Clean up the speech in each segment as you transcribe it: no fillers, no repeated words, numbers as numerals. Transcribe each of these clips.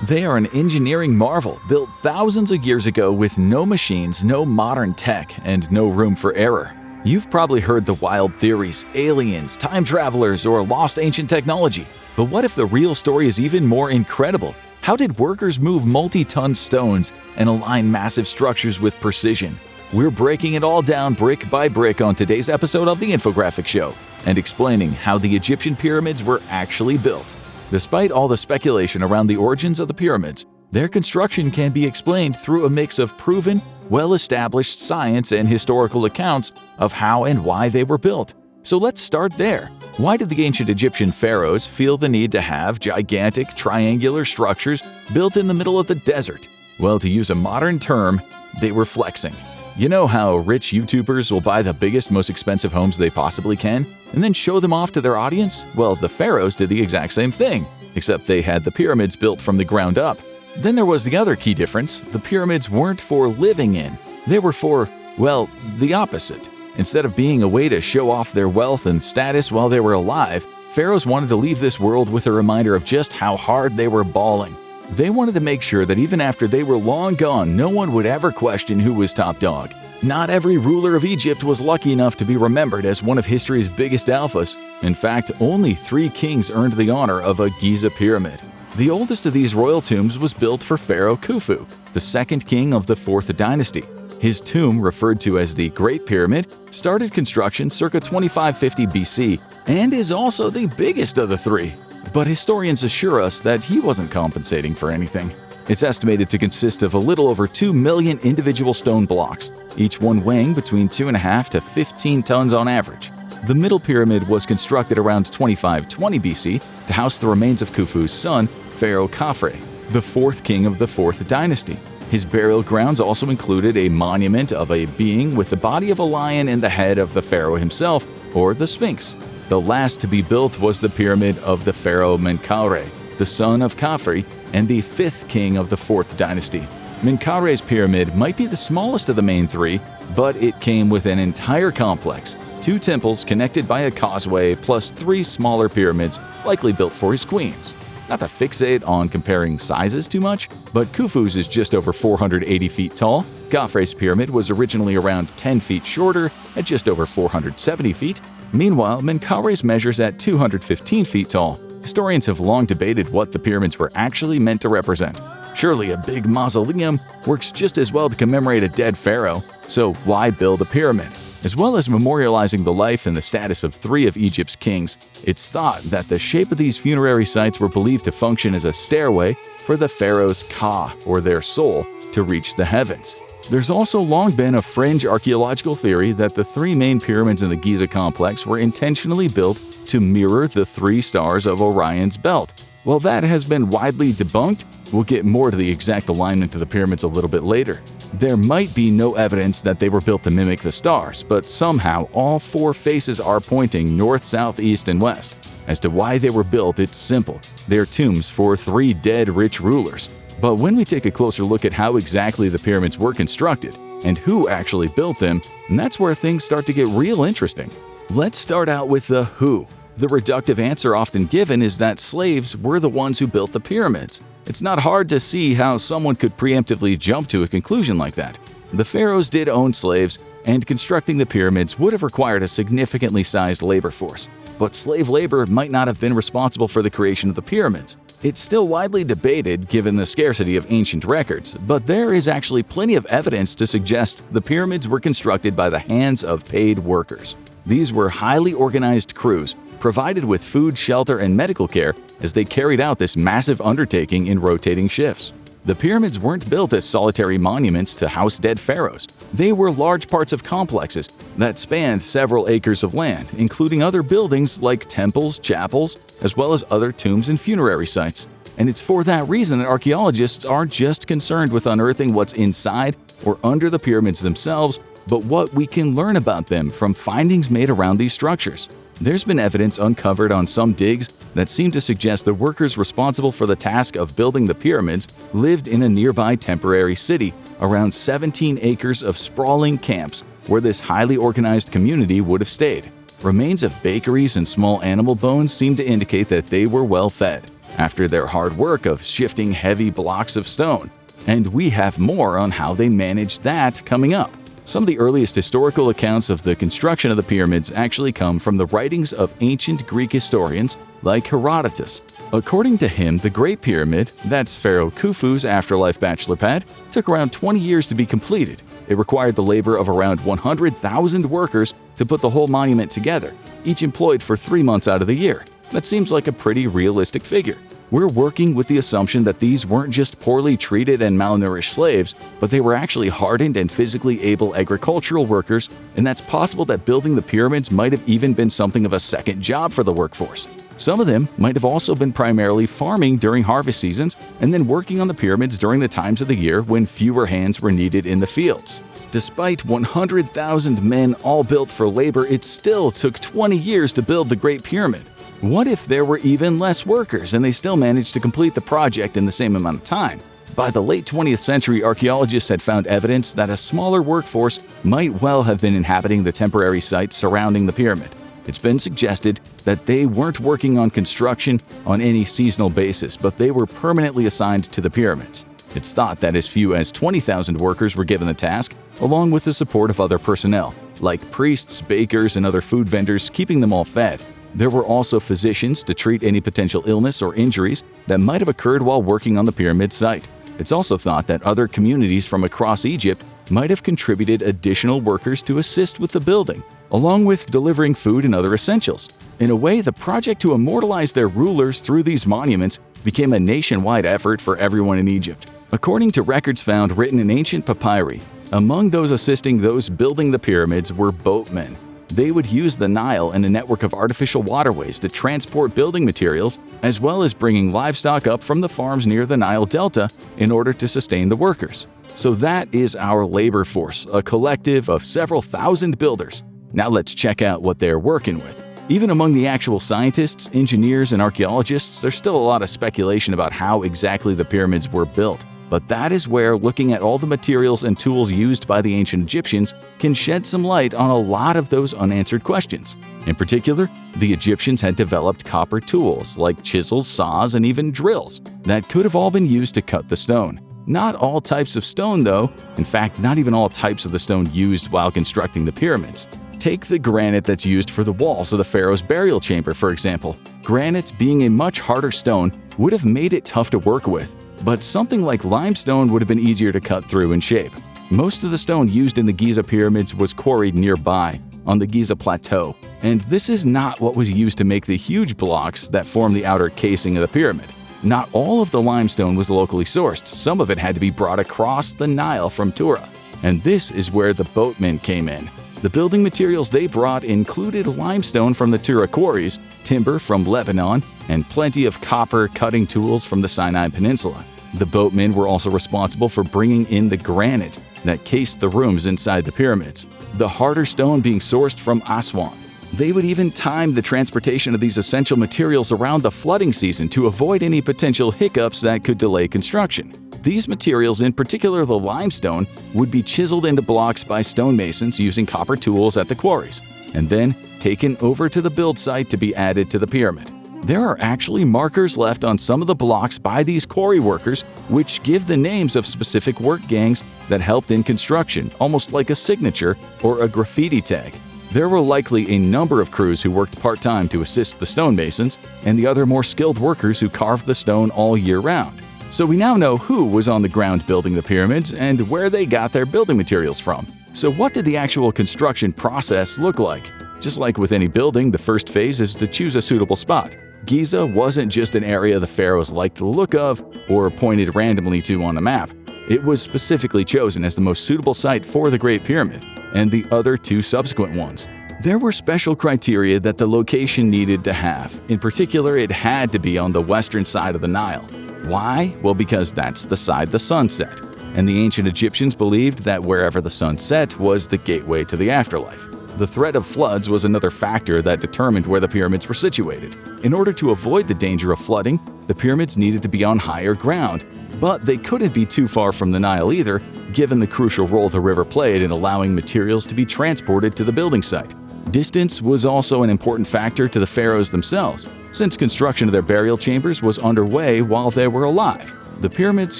They are an engineering marvel built thousands of years ago with no machines, no modern tech, and no room for error. You've probably heard the wild theories, aliens, time travelers, or lost ancient technology. But what if the real story is even more incredible? How did workers move multi-ton stones and align massive structures with precision? We're breaking it all down brick by brick on today's episode of the Infographics Show and explaining how the Egyptian pyramids were actually built. Despite all the speculation around the origins of the pyramids, their construction can be explained through a mix of proven, well-established science and historical accounts of how and why they were built. So let's start there. Why did the ancient Egyptian pharaohs feel the need to have gigantic triangular structures built in the middle of the desert? Well, to use a modern term, they were flexing. You know how rich YouTubers will buy the biggest, most expensive homes they possibly can and then show them off to their audience? Well, the pharaohs did the exact same thing, except they had the pyramids built from the ground up. Then there was the other key difference. The pyramids weren't for living in. They were for, well, the opposite. Instead of being a way to show off their wealth and status while they were alive, pharaohs wanted to leave this world with a reminder of just how hard they were balling. They wanted to make sure that even after they were long gone, no one would ever question who was top dog. Not every ruler of Egypt was lucky enough to be remembered as one of history's biggest alphas. In fact, only 3 kings earned the honor of a Giza pyramid. The oldest of these royal tombs was built for Pharaoh Khufu, the second king of the 4th dynasty. His tomb, referred to as the Great Pyramid, started construction circa 2550 BC and is also the biggest of the 3. But historians assure us that he wasn't compensating for anything. It's estimated to consist of a little over 2 million individual stone blocks, each one weighing between 2.5 to 15 tons on average. The middle pyramid was constructed around 2520 BC to house the remains of Khufu's son, Pharaoh Khafre, the 4th king of the 4th dynasty. His burial grounds also included a monument of a being with the body of a lion and the head of the pharaoh himself, or the Sphinx. The last to be built was the pyramid of the pharaoh Menkaure, the son of Khafre and the 5th king of the 4th dynasty. Menkaure's pyramid might be the smallest of the main 3, but it came with an entire complex, 2 temples connected by a causeway, plus 3 smaller pyramids likely built for his queens. Not to fixate on comparing sizes too much, but Khufu's is just over 480 feet tall. Khafre's pyramid was originally around 10 feet shorter at just over 470 feet. Meanwhile, Menkaure's measures at 215 feet tall. Historians have long debated what the pyramids were actually meant to represent. Surely a big mausoleum works just as well to commemorate a dead pharaoh, so why build a pyramid? As well as memorializing the life and the status of 3 of Egypt's kings, it's thought that the shape of these funerary sites were believed to function as a stairway for the pharaoh's Ka, or their soul, to reach the heavens. There's also long been a fringe archaeological theory that the 3 main pyramids in the Giza complex were intentionally built to mirror the 3 stars of Orion's belt. While that has been widely debunked, we'll get more to the exact alignment of the pyramids a little bit later. There might be no evidence that they were built to mimic the stars, but somehow all 4 faces are pointing north, south, east, and west. As to why they were built, it's simple. They're tombs for 3 dead rich rulers. But when we take a closer look at how exactly the pyramids were constructed and who actually built them, that's where things start to get real interesting. Let's start out with the who. The reductive answer often given is that slaves were the ones who built the pyramids. It's not hard to see how someone could preemptively jump to a conclusion like that. The pharaohs did own slaves, and constructing the pyramids would have required a significantly sized labor force. But slave labor might not have been responsible for the creation of the pyramids. It's still widely debated given the scarcity of ancient records, but there is actually plenty of evidence to suggest the pyramids were constructed by the hands of paid workers. These were highly organized crews, provided with food, shelter, and medical care as they carried out this massive undertaking in rotating shifts. The pyramids weren't built as solitary monuments to house dead pharaohs. They were large parts of complexes that spanned several acres of land, including other buildings like temples, chapels, as well as other tombs and funerary sites. And it's for that reason that archaeologists aren't just concerned with unearthing what's inside or under the pyramids themselves, but what we can learn about them from findings made around these structures. There's been evidence uncovered on some digs that seem to suggest the workers responsible for the task of building the pyramids lived in a nearby temporary city, around 17 acres of sprawling camps where this highly organized community would have stayed. Remains of bakeries and small animal bones seem to indicate that they were well fed. after their hard work of shifting heavy blocks of stone. And we have more on how they managed that coming up. Some of the earliest historical accounts of the construction of the pyramids actually come from the writings of ancient Greek historians like Herodotus. According to him, the Great Pyramid, that's Pharaoh Khufu's afterlife bachelor pad, took around 20 years to be completed. It required the labor of around 100,000 workers to put the whole monument together, each employed for 3 months out of the year. That seems like a pretty realistic figure. We're working with the assumption that these weren't just poorly treated and malnourished slaves, but they were actually hardened and physically able agricultural workers, and that's possible that building the pyramids might have even been something of a second job for the workforce. Some of them might have also been primarily farming during harvest seasons and then working on the pyramids during the times of the year when fewer hands were needed in the fields. Despite 100,000 men all built for labor, it still took 20 years to build the Great Pyramid. What if there were even less workers and they still managed to complete the project in the same amount of time? By the late 20th century, archaeologists had found evidence that a smaller workforce might well have been inhabiting the temporary sites surrounding the pyramid. It's been suggested that they weren't working on construction on any seasonal basis, but they were permanently assigned to the pyramids. It's thought that as few as 20,000 workers were given the task, along with the support of other personnel, like priests, bakers, and other food vendors, keeping them all fed. There were also physicians to treat any potential illness or injuries that might have occurred while working on the pyramid site. It's also thought that other communities from across Egypt might have contributed additional workers to assist with the building, along with delivering food and other essentials. In a way, the project to immortalize their rulers through these monuments became a nationwide effort for everyone in Egypt. According to records found written in ancient papyri, among those assisting those building the pyramids were boatmen. They would use the Nile and a network of artificial waterways to transport building materials, as well as bringing livestock up from the farms near the Nile Delta in order to sustain the workers. So that is our labor force, a collective of several thousand builders. Now let's check out what they're working with. Even among the actual scientists, engineers, and archaeologists, there's still a lot of speculation about how exactly the pyramids were built. But that is where looking at all the materials and tools used by the ancient Egyptians can shed some light on a lot of those unanswered questions. In particular, the Egyptians had developed copper tools like chisels, saws, and even drills that could have all been used to cut the stone. Not all types of stone, though. In fact, not even all types of the stone used while constructing the pyramids. Take the granite that's used for the walls of the pharaoh's burial chamber, for example. Granite, being a much harder stone, would have made it tough to work with, but something like limestone would have been easier to cut through and shape. Most of the stone used in the Giza pyramids was quarried nearby, on the Giza Plateau, and this is not what was used to make the huge blocks that form the outer casing of the pyramid. Not all of the limestone was locally sourced. Some of it had to be brought across the Nile from Tura, and this is where the boatmen came in. The building materials they brought included limestone from the Tura quarries, timber from Lebanon, and plenty of copper cutting tools from the Sinai Peninsula. The boatmen were also responsible for bringing in the granite that cased the rooms inside the pyramids, the harder stone being sourced from Aswan. They would even time the transportation of these essential materials around the flooding season to avoid any potential hiccups that could delay construction. These materials, in particular the limestone, would be chiseled into blocks by stonemasons using copper tools at the quarries, and then taken over to the build site to be added to the pyramid. There are actually markers left on some of the blocks by these quarry workers, which give the names of specific work gangs that helped in construction, almost like a signature or a graffiti tag. There were likely a number of crews who worked part-time to assist the stonemasons and the other more skilled workers who carved the stone all year round. So we now know who was on the ground building the pyramids and where they got their building materials from. So what did the actual construction process look like? Just like with any building, the first phase is to choose a suitable spot. Giza wasn't just an area the pharaohs liked the look of or pointed randomly to on a map. It was specifically chosen as the most suitable site for the Great Pyramid and the other two subsequent ones. There were special criteria that the location needed to have. In particular, it had to be on the western side of the Nile. Why? Well, because that's the side the sun set, and the ancient Egyptians believed that wherever the sun set was the gateway to the afterlife. The threat of floods was another factor that determined where the pyramids were situated. In order to avoid the danger of flooding, the pyramids needed to be on higher ground, but they couldn't be too far from the Nile either, given the crucial role the river played in allowing materials to be transported to the building site. Distance was also an important factor to the pharaohs themselves, since construction of their burial chambers was underway while they were alive. The pyramids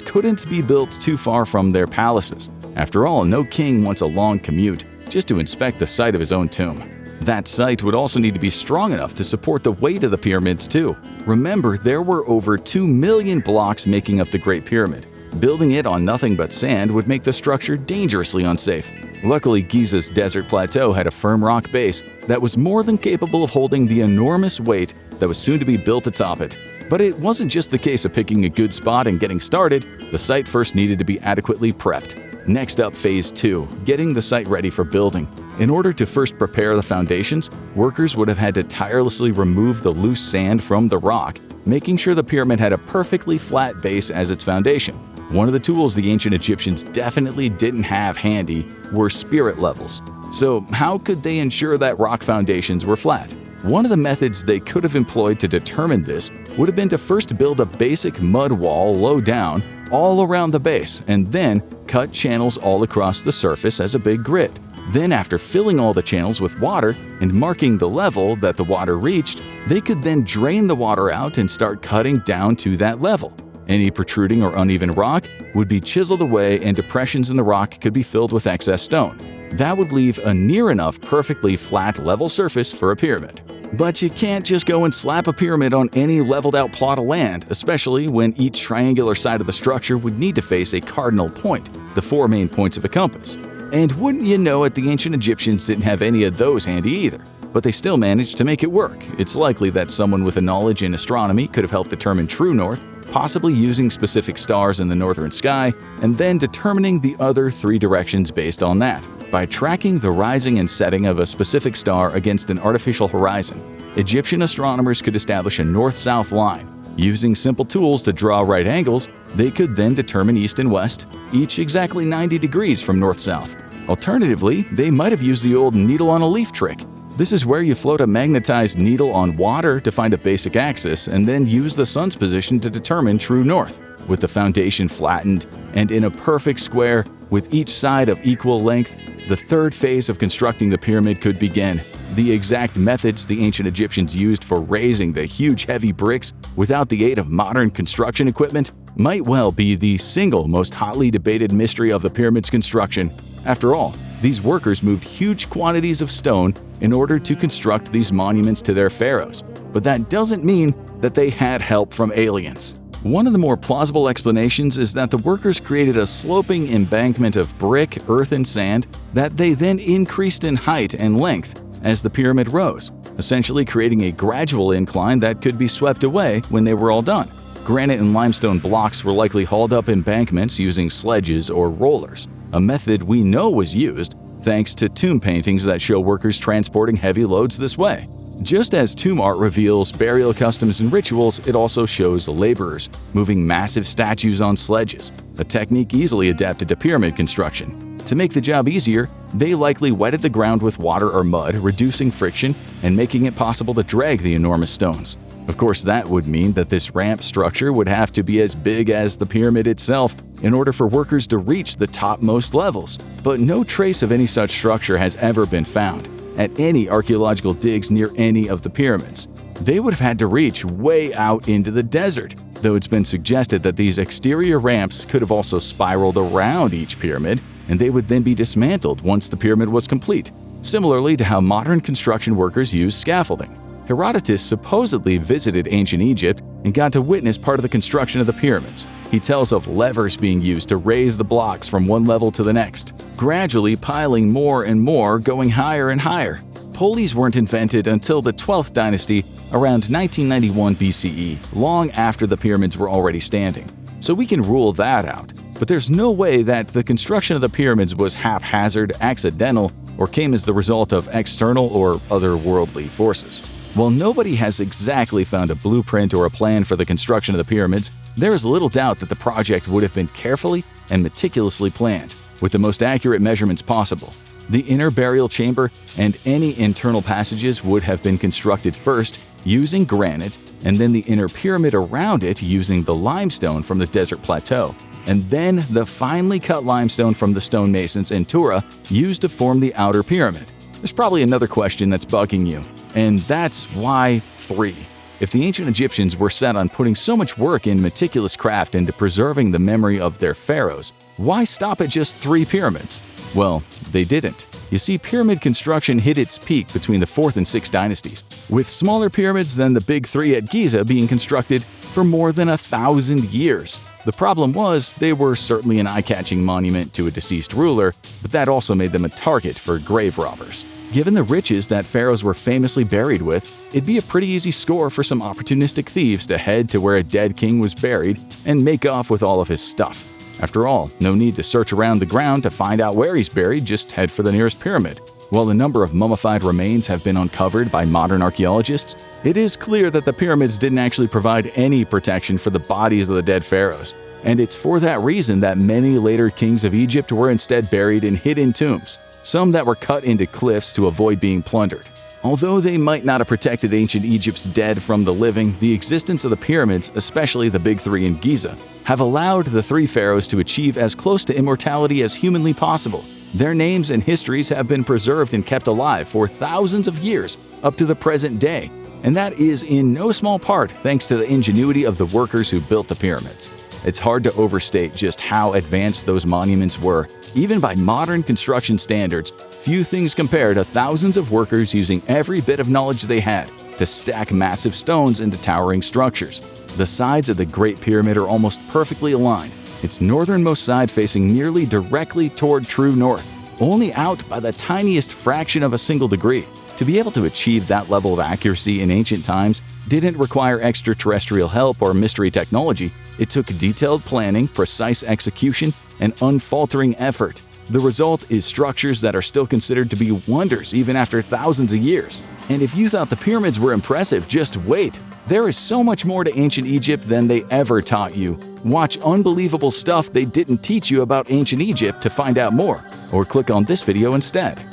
couldn't be built too far from their palaces. After all, no king wants a long commute just to inspect the site of his own tomb. That site would also need to be strong enough to support the weight of the pyramids too. Remember, there were over 2 million blocks making up the Great Pyramid. Building it on nothing but sand would make the structure dangerously unsafe. Luckily, Giza's desert plateau had a firm rock base that was more than capable of holding the enormous weight that was soon to be built atop it. But it wasn't just the case of picking a good spot and getting started. The site first needed to be adequately prepped. Next up, Phase 2, getting the site ready for building. In order to first prepare the foundations, workers would have had to tirelessly remove the loose sand from the rock, making sure the pyramid had a perfectly flat base as its foundation. One of the tools the ancient Egyptians definitely didn't have handy were spirit levels. So how could they ensure that rock foundations were flat? One of the methods they could have employed to determine this would have been to first build a basic mud wall low down all around the base and then cut channels all across the surface as a big grid. Then, after filling all the channels with water and marking the level that the water reached, they could then drain the water out and start cutting down to that level. Any protruding or uneven rock would be chiseled away and depressions in the rock could be filled with excess stone. That would leave a near enough perfectly flat level surface for a pyramid. But you can't just go and slap a pyramid on any leveled out plot of land, especially when each triangular side of the structure would need to face a cardinal point, the 4 main points of a compass. And wouldn't you know it, the ancient Egyptians didn't have any of those handy either. But they still managed to make it work. It's likely that someone with a knowledge in astronomy could have helped determine true north, possibly using specific stars in the northern sky, and then determining the other 3 directions based on that. By tracking the rising and setting of a specific star against an artificial horizon, Egyptian astronomers could establish a north-south line. Using simple tools to draw right angles, they could then determine east and west, each exactly 90 degrees from north-south. Alternatively, they might have used the old needle-on-a-leaf trick. This is where you float a magnetized needle on water to find a basic axis and then use the sun's position to determine true north. With the foundation flattened and in a perfect square with each side of equal length, the 3rd phase of constructing the pyramid could begin. The exact methods the ancient Egyptians used for raising the huge heavy bricks without the aid of modern construction equipment might well be the single most hotly debated mystery of the pyramid's construction. After all, these workers moved huge quantities of stone in order to construct these monuments to their pharaohs. But that doesn't mean that they had help from aliens. One of the more plausible explanations is that the workers created a sloping embankment of brick, earth, and sand that they then increased in height and length as the pyramid rose, essentially creating a gradual incline that could be swept away when they were all done. Granite and limestone blocks were likely hauled up embankments using sledges or rollers, a method we know was used thanks to tomb paintings that show workers transporting heavy loads this way. Just as tomb art reveals burial customs and rituals, it also shows laborers moving massive statues on sledges, a technique easily adapted to pyramid construction. To make the job easier, they likely wetted the ground with water or mud, reducing friction and making it possible to drag the enormous stones. Of course, that would mean that this ramp structure would have to be as big as the pyramid itself in order for workers to reach the topmost levels. But no trace of any such structure has ever been found at any archaeological digs near any of the pyramids. They would have had to reach way out into the desert, though it's been suggested that these exterior ramps could have also spiraled around each pyramid, and they would then be dismantled once the pyramid was complete, similarly to how modern construction workers use scaffolding. Herodotus supposedly visited ancient Egypt and got to witness part of the construction of the pyramids. He tells of levers being used to raise the blocks from one level to the next, gradually piling more and more, going higher and higher. Pulleys weren't invented until the 12th dynasty around 1991 BCE, long after the pyramids were already standing. So we can rule that out. But there's no way that the construction of the pyramids was haphazard, accidental, or came as the result of external or otherworldly forces. While nobody has exactly found a blueprint or a plan for the construction of the pyramids, there is little doubt that the project would have been carefully and meticulously planned, with the most accurate measurements possible. The inner burial chamber and any internal passages would have been constructed first using granite, and then the inner pyramid around it using the limestone from the desert plateau, and then the finely cut limestone from the stonemasons in Tura used to form the outer pyramid. There's probably another question that's bugging you, and that's why 3? If the ancient Egyptians were set on putting so much work in meticulous craft into preserving the memory of their pharaohs, why stop at just 3 pyramids? Well, they didn't. You see, pyramid construction hit its peak between the 4th and 6th dynasties, with smaller pyramids than the big 3 at Giza being constructed for more than 1,000 years. The problem was, they were certainly an eye-catching monument to a deceased ruler, but that also made them a target for grave robbers. Given the riches that pharaohs were famously buried with, it'd be a pretty easy score for some opportunistic thieves to head to where a dead king was buried and make off with all of his stuff. After all, no need to search around the ground to find out where he's buried, just head for the nearest pyramid. While a number of mummified remains have been uncovered by modern archaeologists, it is clear that the pyramids didn't actually provide any protection for the bodies of the dead pharaohs. And it's for that reason that many later kings of Egypt were instead buried in hidden tombs, some that were cut into cliffs to avoid being plundered. Although they might not have protected ancient Egypt's dead from the living, the existence of the pyramids, especially the Big 3 in Giza, have allowed the 3 pharaohs to achieve as close to immortality as humanly possible. Their names and histories have been preserved and kept alive for thousands of years up to the present day, and that is in no small part thanks to the ingenuity of the workers who built the pyramids. It's hard to overstate just how advanced those monuments were. Even by modern construction standards, few things compare to thousands of workers using every bit of knowledge they had to stack massive stones into towering structures. The sides of the Great Pyramid are almost perfectly aligned, its northernmost side facing nearly directly toward true north, only out by the tiniest fraction of a single degree. To be able to achieve that level of accuracy in ancient times didn't require extraterrestrial help or mystery technology. It took detailed planning, precise execution, and unfaltering effort. The result is structures that are still considered to be wonders even after thousands of years. And if you thought the pyramids were impressive, just wait. There is so much more to ancient Egypt than they ever taught you. Watch unbelievable stuff they didn't teach you about ancient Egypt to find out more, or click on this video instead.